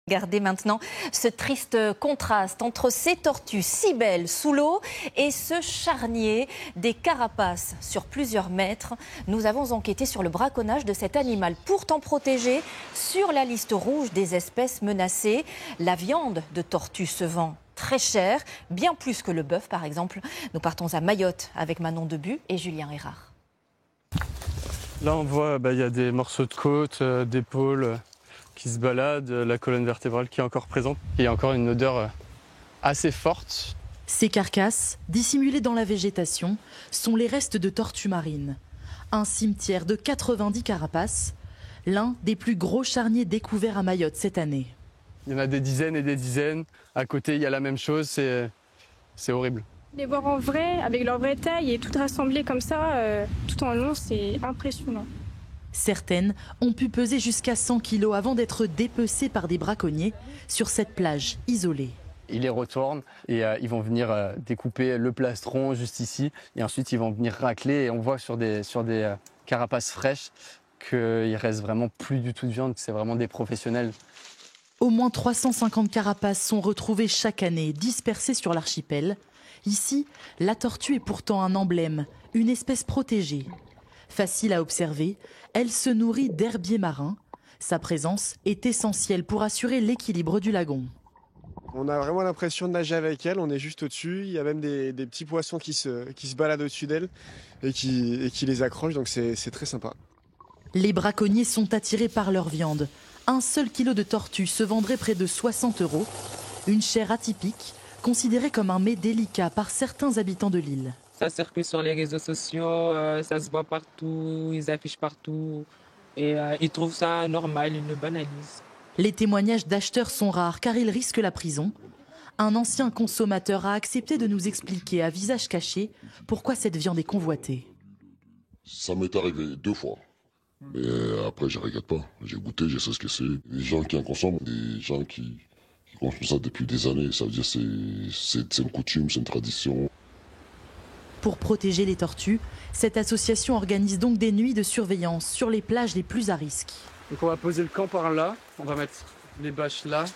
Regardez maintenant ce triste contraste entre ces tortues si belles sous l'eau et ce charnier des carapaces sur plusieurs mètres. Nous avons enquêté sur le braconnage de cet animal pourtant protégé sur la liste rouge des espèces menacées. La viande de tortue se vend très cher, bien plus que le bœuf par exemple. Nous partons à Mayotte avec Manon Debu et Julien Hérard. Là on voit il y a des morceaux de côte, d'épaule qui se baladent, la colonne vertébrale qui est encore présente. Il y a encore une odeur assez forte. Ces carcasses, dissimulées dans la végétation, sont les restes de tortues marines. Un cimetière de 90 carapaces, l'un des plus gros charniers découverts à Mayotte cette année. Il y en a des dizaines et des dizaines. À côté, il y a la même chose, c'est horrible. Les voir en vrai, avec leur vraie taille et tout rassemblé comme ça, tout en long, c'est impressionnant. Certaines ont pu peser jusqu'à 100 kilos avant d'être dépecées par des braconniers sur cette plage isolée. Ils les retournent et ils vont venir découper le plastron juste ici. Et ensuite, ils vont venir racler. Et on voit sur des carapaces fraîches qu'il reste vraiment plus du tout de viande, que c'est vraiment des professionnels. Au moins 350 carapaces sont retrouvées chaque année, dispersées sur l'archipel. Ici, la tortue est pourtant un emblème, une espèce protégée. Facile à observer, elle se nourrit d'herbiers marins. Sa présence est essentielle pour assurer l'équilibre du lagon. On a vraiment l'impression de nager avec elle, on est juste au-dessus. Il y a même des petits poissons qui se baladent au-dessus d'elle et qui les accrochent, donc c'est très sympa. Les braconniers sont attirés par leur viande. Un seul kilo de tortue se vendrait près de 60 €. Une chair atypique, considérée comme un mets délicat par certains habitants de l'île. Ça circule sur les réseaux sociaux, ça se voit partout, ils affichent partout et ils trouvent ça normal, ils le banalisent. Les témoignages d'acheteurs sont rares car ils risquent la prison. Un ancien consommateur a accepté de nous expliquer à visage caché pourquoi cette viande est convoitée. Ça m'est arrivé 2 fois. Mais après, je regrette pas. J'ai goûté, je sais ce que c'est. Les gens qui en consomment, des gens qui consomment ça depuis des années, ça veut dire que c'est une coutume, c'est une tradition. Pour protéger les tortues, cette association organise donc des nuits de surveillance sur les plages les plus à risque. Donc on va poser le camp par là, on va mettre les bâches là.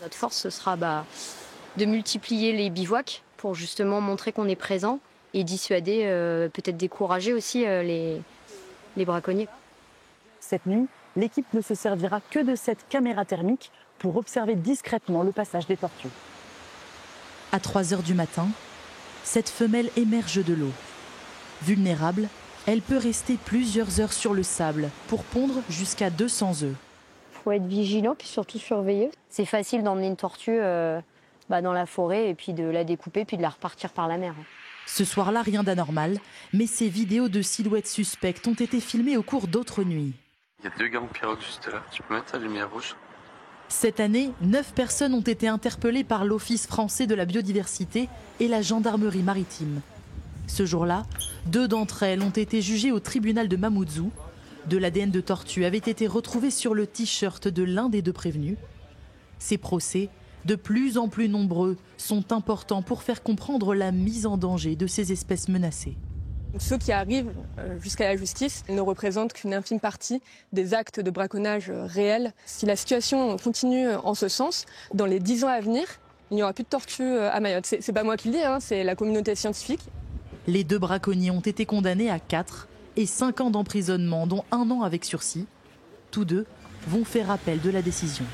Notre force, ce sera de multiplier les bivouacs pour justement montrer qu'on est présent et dissuader, peut-être décourager aussi les braconniers. Cette nuit, l'équipe ne se servira que de cette caméra thermique pour observer discrètement le passage des tortues. À 3 h du matin, cette femelle émerge de l'eau. Vulnérable, elle peut rester plusieurs heures sur le sable pour pondre jusqu'à 200 œufs. Il faut être vigilant et surtout surveiller. C'est facile d'emmener une tortue dans la forêt et puis de la découper puis de la repartir par la mer. Ce soir-là, rien d'anormal, mais ces vidéos de silhouettes suspectes ont été filmées au cours d'autres nuits. Il y a 2 gants de pirogue juste là, tu peux mettre la lumière rouge. Cette année, 9 personnes ont été interpellées par l'Office français de la biodiversité et la gendarmerie maritime. Ce jour-là, 2 d'entre elles ont été jugées au tribunal de Mamoudzou. De l'ADN de tortue avait été retrouvé sur le t-shirt de l'un des 2 prévenus. Ces procès, de plus en plus nombreux, sont importants pour faire comprendre la mise en danger de ces espèces menacées. Ceux qui arrivent jusqu'à la justice ne représentent qu'une infime partie des actes de braconnage réels. Si la situation continue en ce sens, dans les 10 ans à venir, il n'y aura plus de tortues à Mayotte. C'est pas moi qui le dis, c'est la communauté scientifique. Les 2 braconniers ont été condamnés à 4 et 5 ans d'emprisonnement, dont 1 an avec sursis. Tous 2 vont faire appel de la décision.